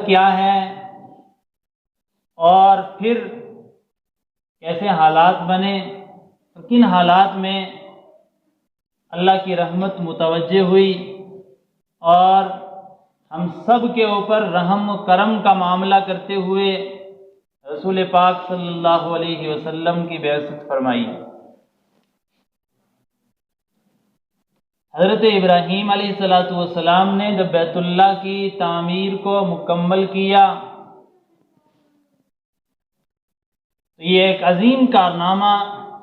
کیا ہے اور پھر کیسے حالات بنے، کن حالات میں اللہ کی رحمت متوجہ ہوئی اور ہم سب کے اوپر رحم و کرم کا معاملہ کرتے ہوئے رسول پاک صلی اللہ علیہ وسلم کی بعثت فرمائی۔ حضرت ابراہیم علیہ السلام نے جب بیت اللہ کی تعمیر کو مکمل کیا تو یہ ایک عظیم کارنامہ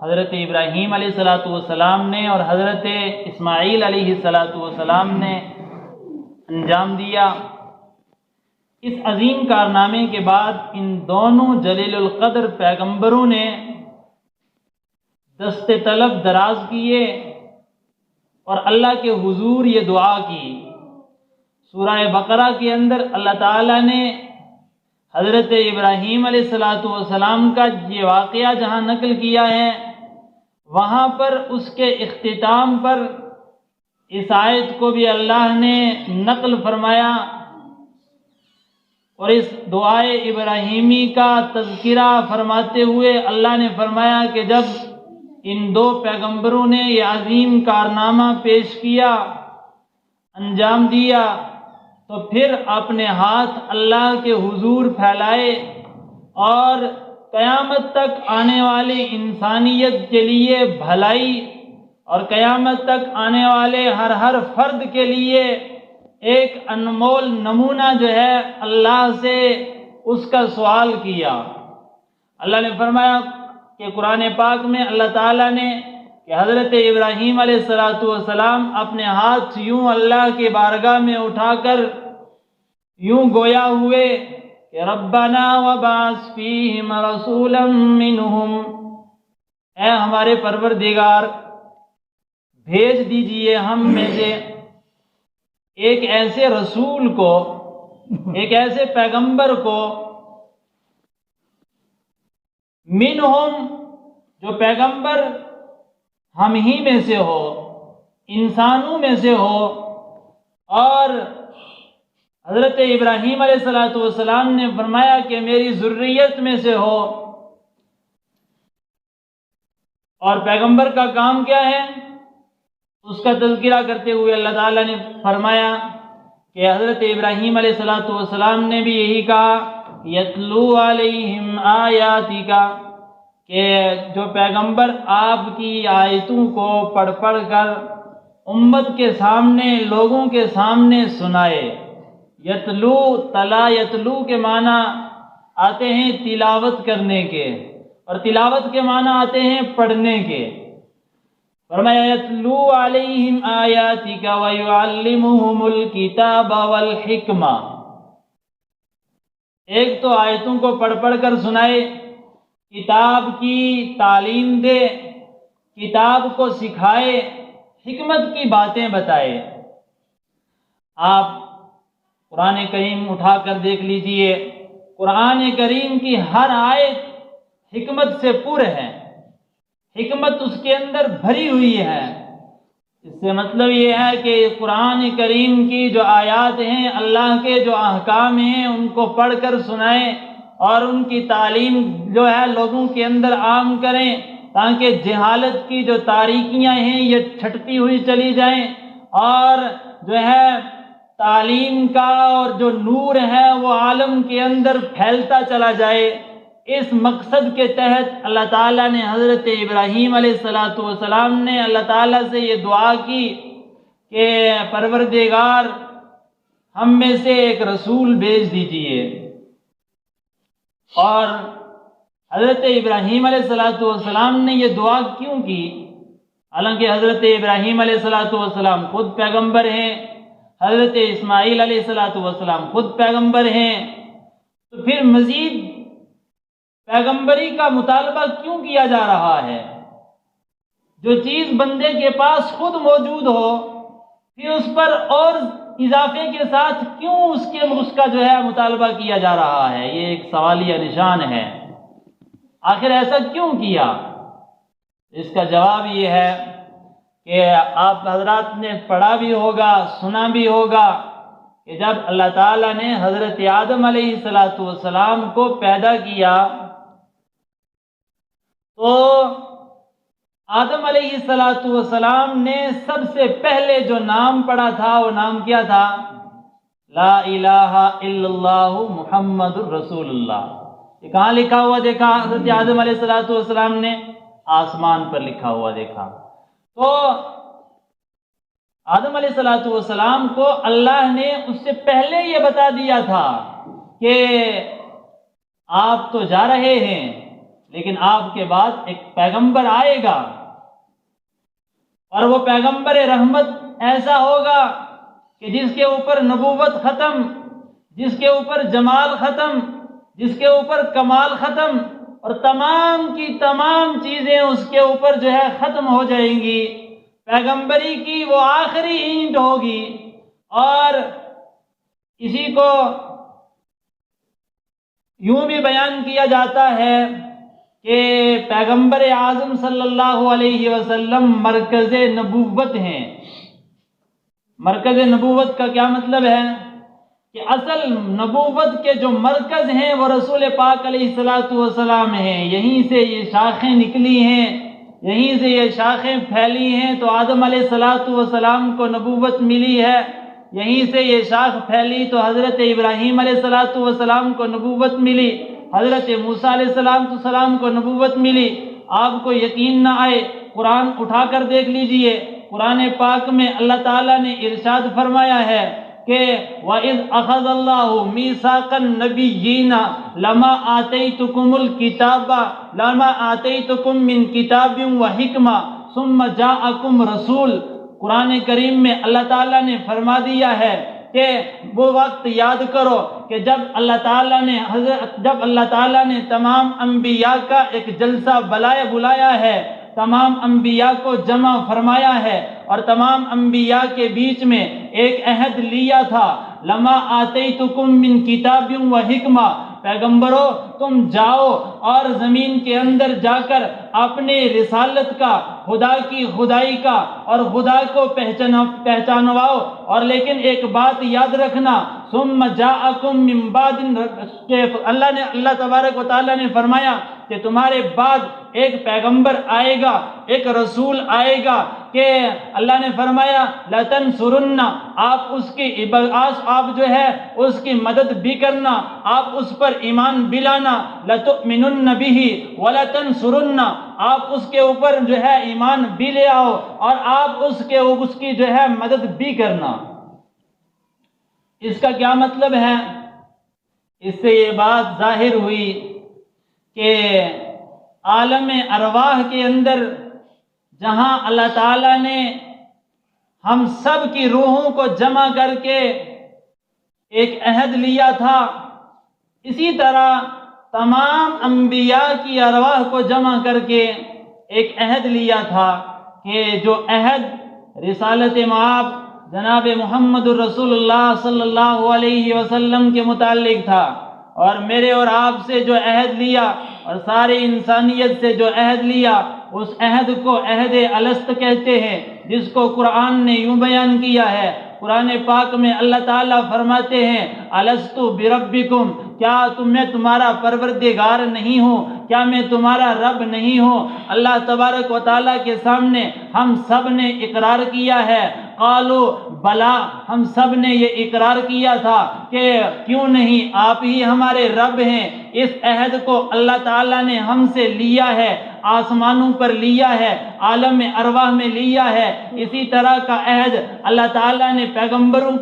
حضرت ابراہیم علیہ السلام نے اور حضرت اسماعیل علیہ السلام نے انجام دیا۔ اس عظیم کارنامے کے بعد ان دونوں جلیل القدر پیغمبروں نے دست طلب دراز کیے اور اللہ کے حضور یہ دعا کی۔ سورہ بقرہ کے اندر اللہ تعالیٰ نے حضرت ابراہیم علیہ السلام کا یہ واقعہ جہاں نقل کیا ہے، وہاں پر اس کے اختتام پر اس آیت کو بھی اللہ نے نقل فرمایا اور اس دعائے ابراہیمی کا تذکرہ فرماتے ہوئے اللہ نے فرمایا کہ جب ان دو پیغمبروں نے یہ عظیم کارنامہ پیش کیا، انجام دیا، تو پھر اپنے ہاتھ اللہ کے حضور پھیلائے اور قیامت تک آنے والی انسانیت کے لیے بھلائی اور قیامت تک آنے والے ہر فرد کے لیے ایک انمول نمونہ جو ہے اللہ سے اس کا سوال کیا۔ اللہ نے فرمایا کہ قرآن پاک میں اللہ تعالیٰ نے کہ حضرت ابراہیم علیہ السلام اپنے ہاتھ یوں اللہ کی بارگاہ میں اٹھا کر یوں گویا ہوئے کہ ربنا وبعث فیہم رسولا منہم، اے ہمارے پروردگار بھیج دیجئے ہم میں سے ایک ایسے رسول کو، ایک ایسے پیغمبر کو، منہم جو پیغمبر ہم ہی میں سے ہو، انسانوں میں سے ہو۔ اور حضرت ابراہیم علیہ السلام نے فرمایا کہ میری ذریت میں سے ہو۔ اور پیغمبر کا کام کیا ہے اس کا تذکرہ کرتے ہوئے اللہ تعالیٰ نے فرمایا کہ حضرت ابراہیم علیہ السلام نے بھی یہی کہا، یتلو علیہم آیاتک، کہ جو پیغمبر آپ کی آیتوں کو پڑھ پڑھ کر امت کے سامنے، لوگوں کے سامنے سنائے۔ یتلو، تلا یتلو کے معنی آتے ہیں تلاوت کرنے کے، اور تلاوت کے معنی آتے ہیں پڑھنے کے۔ فرمایا یتلو علیہم آیاتک ویعلمہم الکتاب والحکمہ، ایک تو آیتوں کو پڑھ پڑھ کر سنائے، کتاب کی تعلیم دے، کتاب کو سکھائے، حکمت کی باتیں بتائے۔ آپ قرآن کریم اٹھا کر دیکھ لیجئے، قرآن کریم کی ہر آیت حکمت سے پر ہے، حکمت اس کے اندر بھری ہوئی ہے۔ اس سے مطلب یہ ہے کہ قرآن کریم کی جو آیات ہیں، اللہ کے جو احکام ہیں، ان کو پڑھ کر سنائیں اور ان کی تعلیم جو ہے لوگوں کے اندر عام کریں، تاکہ جہالت کی جو تاریکیاں ہیں یہ چھٹتی ہوئی چلی جائیں اور جو ہے تعلیم کا اور جو نور ہے وہ عالم کے اندر پھیلتا چلا جائے۔ اس مقصد کے تحت اللہ تعالیٰ نے حضرت ابراہیم علیہ السلام نے اللہ تعالیٰ سے یہ دعا کی کہ پروردگار ہم میں سے ایک رسول بھیج دیجئے۔ اور حضرت ابراہیم علیہ السلام نے یہ دعا کیوں کی؟ حالانکہ حضرت ابراہیم علیہ السلام خود پیغمبر ہیں، حضرت اسماعیل علیہ السلام خود پیغمبر ہیں، تو پھر مزید پیغمبری کا مطالبہ کیوں کیا جا رہا ہے؟ جو چیز بندے کے پاس خود موجود ہو پھر اس پر اور اضافے کے ساتھ کیوں اس کا جو ہے مطالبہ کیا جا رہا ہے؟ یہ ایک سوالیہ نشان ہے۔ آخر ایسا کیوں کیا؟ اس کا جواب یہ ہے کہ آپ حضرات نے پڑھا بھی ہوگا، سنا بھی ہوگا کہ جب اللہ تعالیٰ نے حضرت آدم علیہ السلام کو پیدا کیا تو آدم علیہ السلام نے سب سے پہلے جو نام پڑھا تھا وہ نام کیا تھا؟ لا الہ الا اللہ محمد الرسول اللہ۔ یہ کہاں لکھا ہوا دیکھا حضرت آدم علیہ السلام نے؟ آسمان پر لکھا ہوا دیکھا۔ تو آدم علیہ السلام کو اللہ نے اس سے پہلے یہ بتا دیا تھا کہ آپ تو جا رہے ہیں لیکن آپ کے بعد ایک پیغمبر آئے گا، اور وہ پیغمبر رحمت ایسا ہوگا کہ جس کے اوپر نبوت ختم، جس کے اوپر جمال ختم، جس کے اوپر کمال ختم، اور تمام کی تمام چیزیں اس کے اوپر جو ہے ختم ہو جائیں گی۔ پیغمبری کی وہ آخری اینٹ ہوگی، اور اسی کو یوں بھی بیان کیا جاتا ہے کہ پیغمبر اعظم صلی اللہ علیہ وسلم مرکز نبوت ہیں۔ مرکز نبوت کا کیا مطلب ہے؟ کہ اصل نبوت کے جو مرکز ہیں وہ رسول پاک علیہ السلام ہیں۔ یہیں سے یہ شاخیں نکلی ہیں، یہیں سے یہ شاخیں پھیلی ہیں، تو آدم علیہ السلام کو نبوت ملی ہے۔ یہیں سے یہ شاخ پھیلی تو حضرت ابراہیم علیہ السلام کو نبوت ملی، حضرت موسیٰ علیہ السلام کو نبوت ملی۔ آپ کو یقین نہ آئے، قرآن اٹھا کر دیکھ لیجئے، قرآن پاک میں اللہ تعالیٰ نے ارشاد فرمایا ہے کہ وَإِذْ أَخَذَ اللَّهُ مِيثَاقَ النَّبِيِّينَ لَمَا آتَيْتُكُمُ الْكِتَابَ لَمَا آتَيْتُكُم مِّن كِتَابٍ وَحِكْمَةٍ ثُمَّ جَاءَكُمْ رَسُولٌ۔ قرآن کریم میں اللہ تعالیٰ نے فرما دیا ہے کہ وہ وقت یاد کرو کہ جب اللہ تعالیٰ نے تمام انبیاء کا ایک جلسہ بلایا ہے، تمام انبیاء کو جمع فرمایا ہے، اور تمام انبیاء کے بیچ میں ایک عہد لیا تھا، لما آتیتکم من کتاب و حکمہ، پیغمبرو تم جاؤ اور زمین کے اندر جا کر اپنے رسالت کا، خدا کی خدائی کا اور خدا کو پہچانواؤ، اور لیکن ایک بات یاد رکھنا، ثم جاءکم من بعد، اللہ تبارک و تعالیٰ نے فرمایا کہ تمہارے بعد ایک پیغمبر آئے گا، ایک رسول آئے گا، کہ اللہ نے فرمایا لَتَنْصُرُنَّ، آپ جو ہے اس کی مدد بھی کرنا، آپ اس پر ایمان بھی لانا، لَتُؤْمِنُنَّ بِهِ وَلَتَنْصُرُنَّ، آپ اس کے اوپر جو ہے ایمان بھی لے آؤ اور آپ اس کی جو ہے مدد بھی کرنا۔ اس کا کیا مطلب ہے؟ اس سے یہ بات ظاہر ہوئی کہ عالم ارواح کے اندر جہاں اللہ تعالیٰ نے ہم سب کی روحوں کو جمع کر کے ایک عہد لیا تھا، اسی طرح تمام انبیاء کی ارواح کو جمع کر کے ایک عہد لیا تھا، کہ جو عہد رسالت مآب جناب محمد الرسول اللہ صلی اللہ علیہ وسلم کے متعلق تھا، اور میرے اور آپ سے جو عہد لیا اور سارے انسانیت سے جو عہد لیا، اس عہد کو عہد الست کہتے ہیں، جس کو قرآن نے یوں بیان کیا ہے۔ قرآن پاک میں اللہ تعالیٰ فرماتے ہیں الست بربکم، کیا میں تمہارا پروردگار نہیں ہوں؟ کیا میں تمہارا رب نہیں ہوں؟ اللہ تبارک و تعالیٰ کے سامنے ہم سب نے اقرار کیا ہے، قالوا بلا، ہم سب نے یہ اقرار کیا تھا کہ کیوں نہیں، آپ ہی ہمارے رب ہیں۔ اس عہد کو اللہ تعالیٰ نے ہم سے لیا ہے، آسمانوں پر لیا ہے، عالم ارواح میں لیا ہے۔ اسی طرح کا عہد اللہ تعالیٰ نے پیغمبروں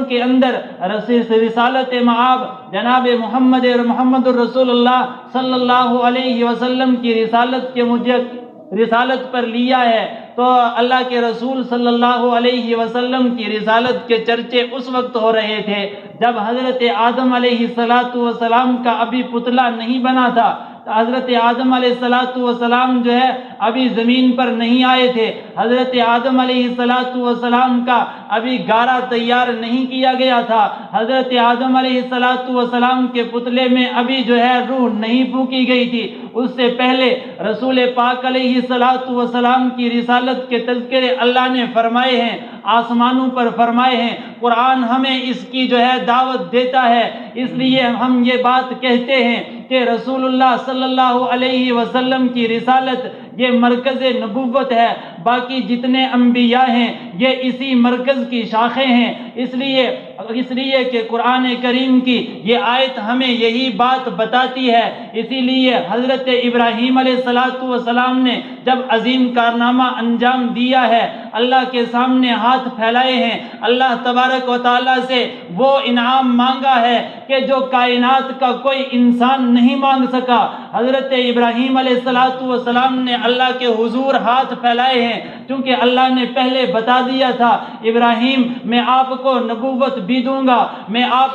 کے اندر رسالت مآب جناب محمد الرسول اللہ صلی اللہ علیہ وسلم کی رسالت پر لیا ہے۔ تو اللہ کے رسول صلی اللہ علیہ وسلم کی رسالت کے چرچے اس وقت ہو رہے تھے جب حضرت آدم علیہ السلام کا ابھی پتلا نہیں بنا تھا۔ حضرت آدم علیہ السلام جو ہے ابھی زمین پر نہیں آئے تھے، حضرت آدم علیہ السلام کا ابھی گارا تیار نہیں کیا گیا تھا، حضرت آدم علیہ السلام کے پتلے میں ابھی جو ہے روح نہیں پھونکی گئی تھی، اس سے پہلے رسول پاک علیہ السلام کی رسالت کے تذکرے اللہ نے فرمائے ہیں، آسمانوں پر فرمائے ہیں، قرآن ہمیں اس کی جو ہے دعوت دیتا ہے۔ اس لیے ہم یہ بات کہتے ہیں کہ رسول اللہ صلی اللہ علیہ وسلم کی رسالت یہ مرکز نبوت ہے، باقی جتنے انبیاء ہیں یہ اسی مرکز کی شاخیں ہیں۔ اس لیے کہ قرآن کریم کی یہ آیت ہمیں یہی بات بتاتی ہے۔ اسی لیے حضرت ابراہیم علیہ السلام نے جب عظیم کارنامہ انجام دیا ہے، اللہ کے سامنے ہاتھ پھیلائے ہیں، اللہ تبارک و تعالیٰ سے وہ انعام مانگا ہے کہ جو کائنات کا کوئی انسان نہیں مانگ سکا۔ حضرت ابراہیم علیہ السلام نے اللہ کے حضور ہاتھ پھیلائے ہیں، کیونکہ اللہ نے پہلے بتا دیا تھا، ابراہیم میں آپ کو نبوت بھی دوں گا، میں آپ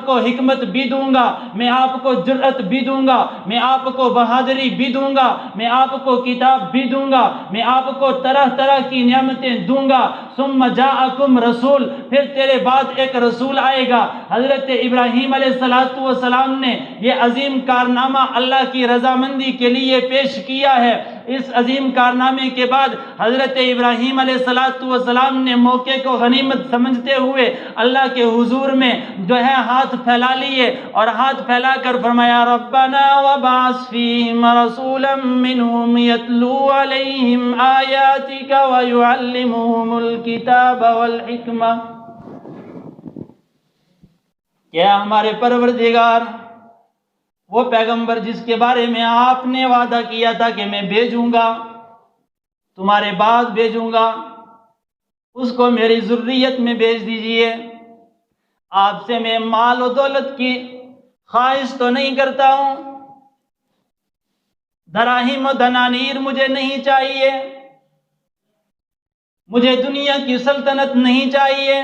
کو حکمت بھی دوں گا، میں آپ کو جرأت بھی دوں گا، میں آپ کو بہادری بھی دوں گا، میں آپ کو کتاب بھی دوں گا، میں آپ کو طرح طرح کی نعمتیں دوں گا۔ ثم جاءکم رسول، پھر تیرے بعد ایک رسول آئے گا۔ حضرت ابراہیم علیہ السلام نے یہ عظیم کارنامہ اللہ کی رضامندی کے لیے پیش کیا ہے۔ اس عظیم کارنامے کے بعد حضرت ابراہیم علیہ السلام نے موقع کو غنیمت سمجھتے ہوئے اللہ کے حضور میں جو ہے ہاتھ پھیلا لیے، اور ہاتھ پھیلا کر فرمایا، ربنا وابعث فیہم رسولا منہم یتلو علیہم آیاتک ویعلمہم الکتاب والحکمہ۔ کیا ہمارے پروردگار وہ پیغمبر جس کے بارے میں آپ نے وعدہ کیا تھا کہ میں بھیجوں گا، تمہارے بعد بھیجوں گا، اس کو میری ذریت میں بھیج دیجئے۔ آپ سے میں مال و دولت کی خواہش تو نہیں کرتا ہوں، دراہیم و دنانیر مجھے نہیں چاہیے، مجھے دنیا کی سلطنت نہیں چاہیے،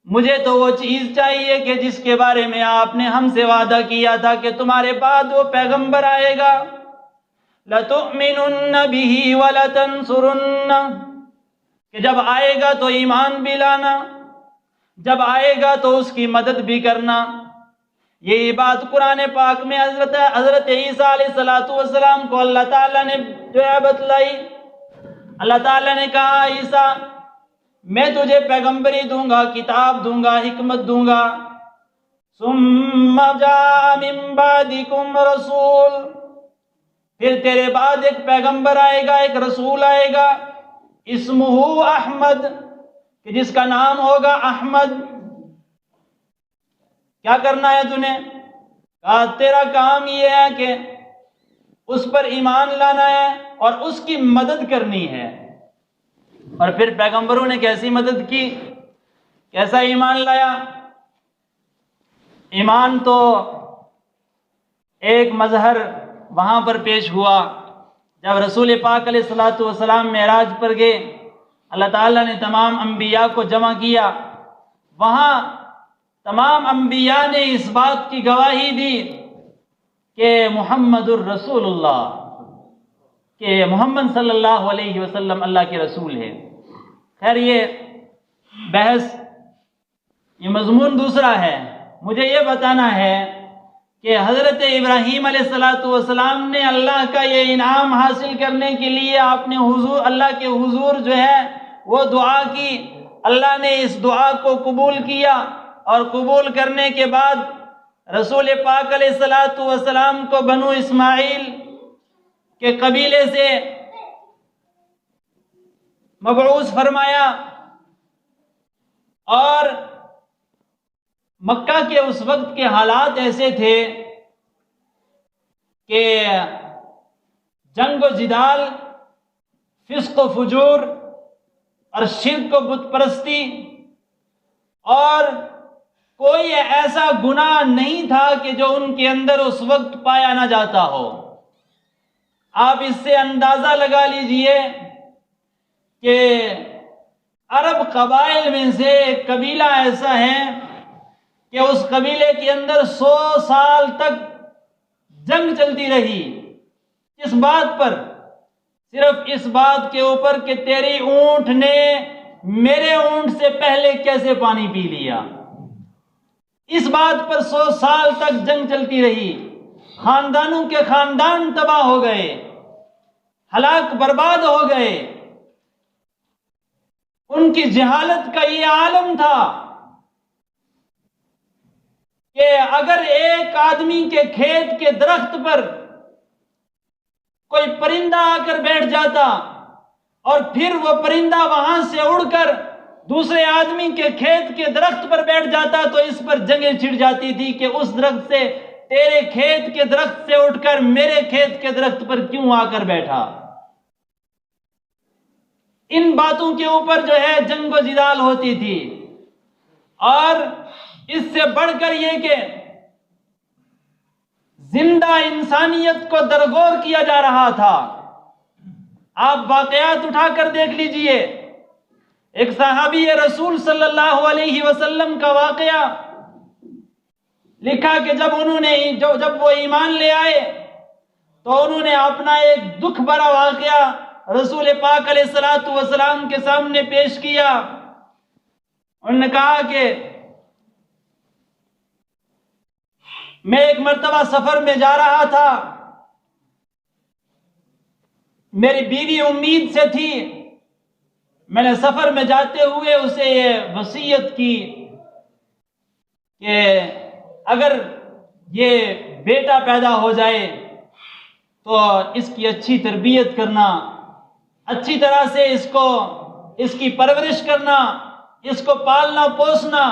مجھے تو وہ چیز چاہیے کہ جس کے بارے میں آپ نے ہم سے وعدہ کیا تھا کہ تمہارے بعد وہ پیغمبر آئے گا، لَتُؤْمِنُنَّ بِهِ وَلَتَنْصُرُنَّ، کہ جب آئے گا تو ایمان بھی لانا، جب آئے گا تو اس کی مدد بھی کرنا۔ یہی بات قرآن پاک میں حضرت عیسیٰ علیہ السلام کو اللہ تعالیٰ نے جو ہے بتلائی۔ اللہ تعالیٰ نے کہا، عیسیٰ میں تجھے پیغمبری دوں گا، کتاب دوں گا، حکمت دوں گا۔ ثم جاء من بعدکم رسول، پھر تیرے بعد ایک پیغمبر آئے گا، ایک رسول آئے گا، اسمہ احمد، کہ جس کا نام ہوگا احمد۔ کیا کرنا ہے تُنے؟ کہا تیرا کام یہ ہے کہ اس پر ایمان لانا ہے اور اس کی مدد کرنی ہے۔ اور پھر پیغمبروں نے کیسی مدد کی، کیسا ایمان لایا؟ ایمان تو ایک مظہر وہاں پر پیش ہوا جب رسول پاک علیہ السلام معراج پر گئے، اللہ تعالیٰ نے تمام انبیاء کو جمع کیا، وہاں تمام انبیاء نے اس بات کی گواہی دی کہ محمد الرسول اللہ، کہ محمد صلی اللہ علیہ وسلم اللہ کے رسول ہے۔ خیر یہ بحث، یہ مضمون دوسرا ہے۔ مجھے یہ بتانا ہے کہ حضرت ابراہیم علیہ السلام نے اللہ کا یہ انعام حاصل کرنے کے لیے آپ نے اللہ کے حضور جو ہے وہ دعا کی، اللہ نے اس دعا کو قبول کیا، اور قبول کرنے کے بعد رسول پاک علیہ السلام کو بنو اسماعیل کے قبیلے سے مبعوث فرمایا، اور مکہ کے اس وقت کے حالات ایسے تھے کہ جنگ و جدال، فسق و فجور اور شرک و بت پرستی، اور کوئی ایسا گناہ نہیں تھا کہ جو ان کے اندر اس وقت پایا نہ جاتا ہو۔ آپ اس سے اندازہ لگا لیجئے کہ عرب قبائل میں سے ایک قبیلہ ایسا ہے کہ اس قبیلے کے اندر 100 سال تک جنگ چلتی رہی، اس بات پر، صرف اس بات کے اوپر کہ تیری اونٹ نے میرے اونٹ سے پہلے کیسے پانی پی لیا، اس بات پر 100 سال تک جنگ چلتی رہی، خاندانوں کے خاندان تباہ ہو گئے، ہلاک برباد ہو گئے۔ ان کی جہالت کا یہ عالم تھا کہ اگر ایک آدمی کے کھیت کے درخت پر کوئی پرندہ آ کر بیٹھ جاتا اور پھر وہ پرندہ وہاں سے اڑ کر دوسرے آدمی کے کھیت کے درخت پر بیٹھ جاتا تو اس پر جنگیں چھڑ جاتی تھی کہ اس درخت سے، تیرے کھیت کے درخت سے اٹھ کر میرے کھیت کے درخت پر کیوں آ کر بیٹھا۔ ان باتوں کے اوپر جو ہے جنگ و جدال ہوتی تھی، اور اس سے بڑھ کر یہ کہ زندہ انسانیت کو درگور کیا جا رہا تھا۔ آپ واقعات اٹھا کر دیکھ لیجئے، ایک صحابی رسول صلی اللہ علیہ وسلم کا واقعہ لکھا کہ جب وہ ایمان لے آئے تو انہوں نے اپنا ایک دکھ بھرا واقعہ رسول پاک علیہ الصلوۃ والسلام کے سامنے پیش کیا۔ انہوں نے کہا کہ میں ایک مرتبہ سفر میں جا رہا تھا، میری بیوی امید سے تھی، میں نے سفر میں جاتے ہوئے اسے یہ وصیت کی کہ اگر یہ بیٹا پیدا ہو جائے تو اس کی اچھی تربیت کرنا، اچھی طرح سے اس کی پرورش کرنا، اس کو پالنا پوسنا،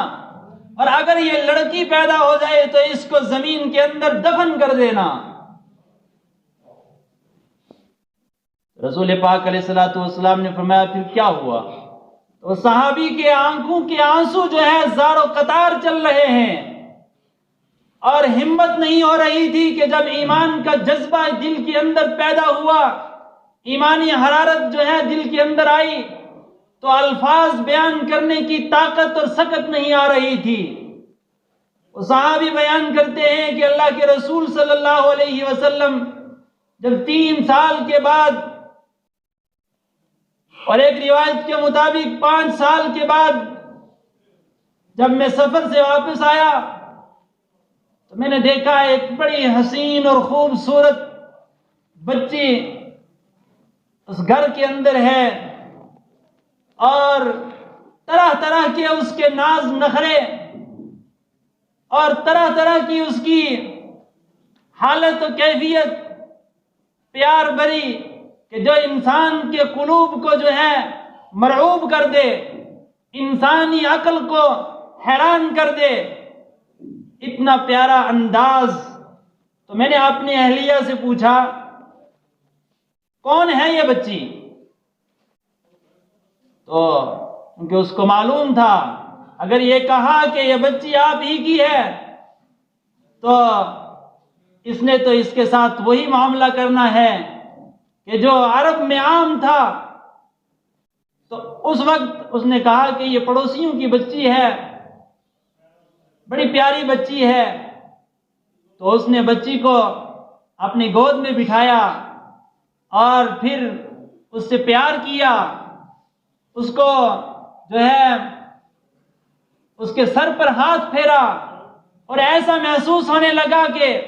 اور اگر یہ لڑکی پیدا ہو جائے تو اس کو زمین کے اندر دفن کر دینا۔ رسول پاک علیہ الصلوۃ والسلام نے فرمایا پھر کیا ہوا؟ تو صحابی کے آنکھوں کے آنسو جو ہے زار و قطار چل رہے ہیں، اور ہمت نہیں ہو رہی تھی کہ جب ایمان کا جذبہ دل کے اندر پیدا ہوا، ایمانی حرارت جو ہے دل کے اندر آئی، تو الفاظ بیان کرنے کی طاقت اور سکت نہیں آ رہی تھی۔ وہ صحابی بیان کرتے ہیں کہ اللہ کے رسول صلی اللہ علیہ وسلم جب 3 سال کے بعد، اور ایک روایت کے مطابق 5 سال کے بعد جب میں سفر سے واپس آیا تو میں نے دیکھا ایک بڑی حسین اور خوبصورت بچی اس گھر کے اندر ہے، اور طرح طرح کے اس کے ناز نخرے اور طرح طرح کی اس کی حالت و کیفیت پیار بری کہ جو انسان کے قلوب کو جو ہے مرعوب کر دے، انسانی عقل کو حیران کر دے، اتنا پیارا انداز۔ تو میں نے اپنی اہلیہ سے پوچھا کون ہے یہ بچی؟ تو کیونکہ اس کو معلوم تھا اگر یہ کہا کہ یہ بچی آپ ہی کی ہے تو اس نے تو اس کے ساتھ وہی معاملہ کرنا ہے کہ جو عرب میں عام تھا۔ تو اس وقت اس نے کہا کہ یہ پڑوسیوں کی بچی ہے، بڑی پیاری بچی ہے۔ تو اس نے بچی کو اپنی گود میں بٹھایا اور پھر اس سے پیار کیا، اس کو جو ہے اس کے سر پر ہاتھ پھیرا، اور ایسا محسوس ہونے لگا کہ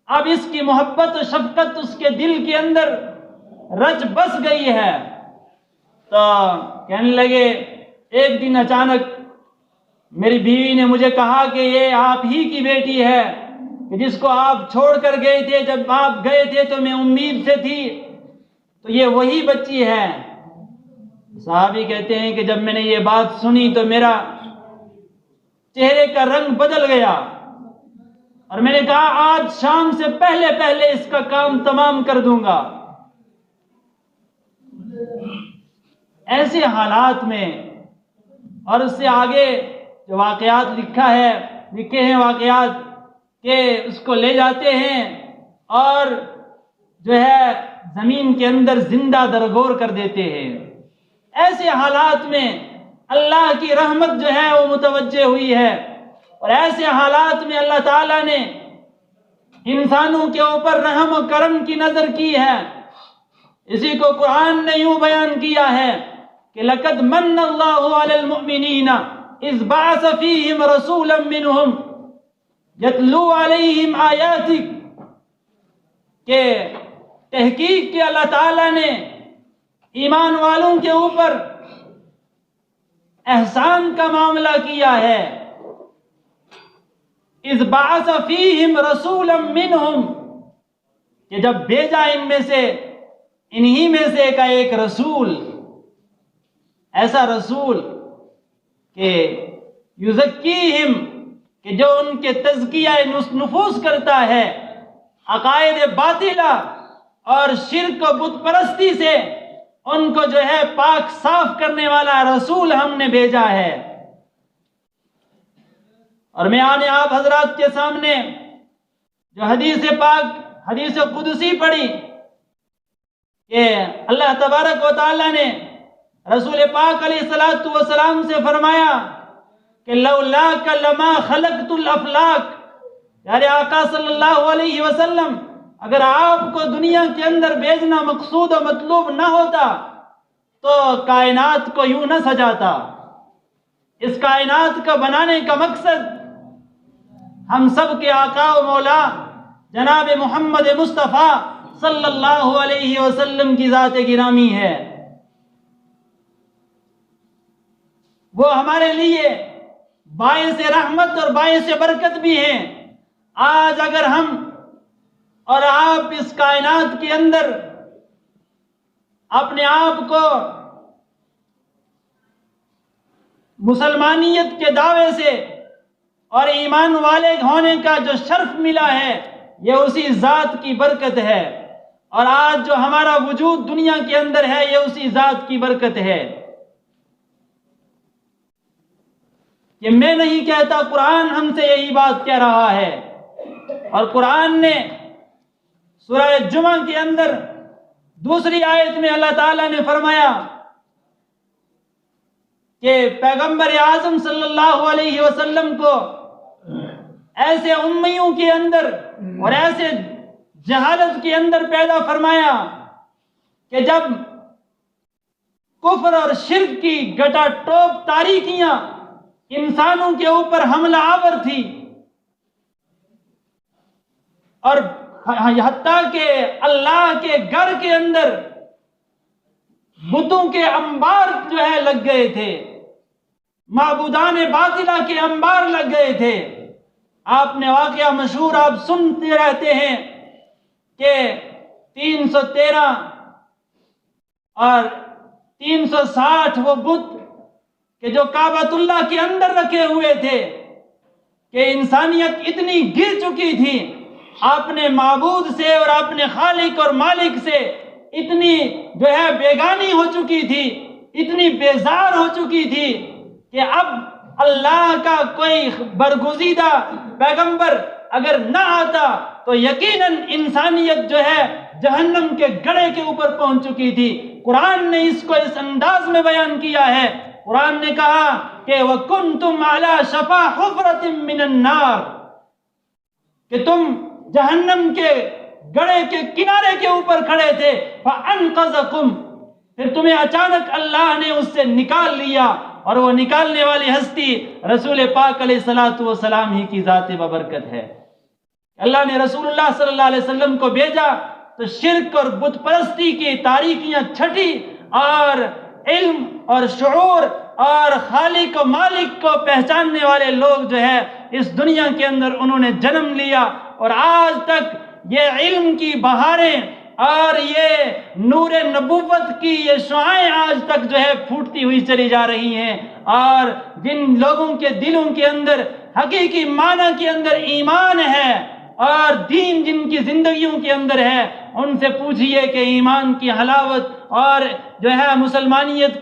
اب اس کی محبت و شفقت اس کے دل کے اندر رچ بس گئی ہے۔ تو کہنے لگے ایک دن اچانک میری بیوی نے مجھے کہا کہ یہ آپ ہی کی بیٹی ہے کہ جس کو آپ چھوڑ کر گئے تھے، جب آپ گئے تھے تو میں امید سے تھی، تو یہ وہی بچی ہے۔ صحابی کہتے ہیں کہ جب میں نے یہ بات سنی تو میرا چہرے کا رنگ بدل گیا، اور میں نے کہا آج شام سے پہلے پہلے اس کا کام تمام کر دوں گا۔ ایسے حالات میں، اور اس سے آگے جو واقعات لکھے ہیں واقعات کہ اس کو لے جاتے ہیں اور جو ہے زمین کے اندر زندہ درگور کر دیتے ہیں۔ ایسے حالات میں اللہ کی رحمت جو ہے وہ متوجہ ہوئی ہے، اور ایسے حالات میں اللہ تعالیٰ نے انسانوں کے اوپر رحم و کرم کی نظر کی ہے۔ اسی کو قرآن نے یوں بیان کیا ہے کہ لَقَدْ مَنَّ اللَّهُ عَلَى الْمُؤْمِنِينَ إِذْ بَعَثَ فِيهِمْ رَسُولًا مِّنْهُمْ يَتْلُو عَلَيْهِمْ آيَاتِهِ، کہ تحقیق کہ اللہ تعالیٰ نے ایمان والوں کے اوپر احسان کا معاملہ کیا ہے۔ اذ بعث فیہم رسولا منہم، کہ جب بھیجا ان میں سے، انہی میں سے کا ایک رسول، ایسا رسول کہ یزکیہم، کہ جو ان کے تزکیہ نفوس کرتا ہے، عقائد باطلہ اور شرک و بت پرستی سے ان کو جو ہے پاک صاف کرنے والا رسول ہم نے بھیجا ہے۔ اور میں آنے آپ حضرات کے سامنے جو حدیث پاک، حدیث قدسی پڑھی کہ اللہ تبارک و تعالی نے رسول پاک علیہ الصلوۃ والسلام سے فرمایا کہ لولاک لما خلقت الافلاک، یعنی آقا صلی اللہ علیہ وسلم اگر آپ کو دنیا کے اندر بھیجنا مقصود و مطلوب نہ ہوتا تو کائنات کو یوں نہ سجاتا۔ اس کائنات کو بنانے کا مقصد ہم سب کے آقا و مولا جناب محمد مصطفیٰ صلی اللہ علیہ وسلم کی ذات گرامی ہے۔ وہ ہمارے لیے باعث رحمت اور باعث برکت بھی ہیں۔ آج اگر ہم اور آپ اس کائنات کے اندر اپنے آپ کو مسلمانیت کے دعوے سے اور ایمان والے ہونے کا جو شرف ملا ہے، یہ اسی ذات کی برکت ہے، اور آج جو ہمارا وجود دنیا کے اندر ہے یہ اسی ذات کی برکت ہے۔ یہ میں نہیں کہتا، قرآن ہم سے یہی بات کہہ رہا ہے۔ اور قرآن نے سورہ جمعہ کے اندر دوسری آیت میں اللہ تعالیٰ نے فرمایا کہ پیغمبر اعظم صلی اللہ علیہ وسلم کو ایسے امیوں کے اندر اور ایسے جہالت کے اندر پیدا فرمایا کہ جب کفر اور شرک کی گٹا ٹوپ تاریکیاں انسانوں کے اوپر حملہ آور تھی، اور حتیٰ کہ اللہ کے گھر کے اندر بتوں کے انبار جو ہے لگ گئے تھے، معبودان باطلہ کے انبار لگ گئے تھے۔ آپ نے واقعہ مشہور آپ سنتے رہتے ہیں کہ 313 اور 360 وہ بت کہ جو کعبۃ اللہ کے اندر رکھے ہوئے تھے، کہ انسانیت اتنی گر چکی تھی، اپنے معبود سے اور اپنے خالق اور مالک سے اتنی جو ہے بیگانی ہو چکی تھی، اتنی بیزار ہو چکی تھی کہ اب اللہ کا کوئی برگزیدہ پیغمبر اگر نہ آتا تو یقیناً انسانیت جو ہے جہنم کے گڑھے کے اوپر پہنچ چکی تھی۔ قرآن نے اس کو اس انداز میں بیان کیا ہے۔ قرآن نے کہا کہ وَكُنْتُمْ عَلَى شَفَا حُفْرَةٍ مِّنَ النَّارِ، کہ تم جہنم کے گڑھے کے کنارے کے اوپر کھڑے تھے، فَأَنْقَذَكُمْ، پھر تمہیں اچانک اللہ نے اس سے نکال لیا، اور وہ نکالنے والی ہستی رسول پاک علیہ الصلوۃ والسلام ہی کی ذات ببرکت ہے۔ اللہ نے رسول اللہ صلی اللہ علیہ وسلم کو بھیجا تو شرک اور بت پرستی کی تاریکیاں چھٹی، اور علم اور شعور اور خالق و مالک کو پہچاننے والے لوگ جو ہے اس دنیا کے اندر انہوں نے جنم لیا، اور آج تک یہ علم کی بہاریں اور یہ نور نبوت کی یہ شعائیں آج تک جو ہے پھوٹتی ہوئی چلی جا رہی ہیں، اور جن لوگوں کے دلوں کے اندر حقیقی معنی کے اندر ایمان ہے اور دین جن کی زندگیوں کے اندر ہے، ان سے پوچھئے کہ ایمان کی حلاوت اور جو ہے مسلمانیت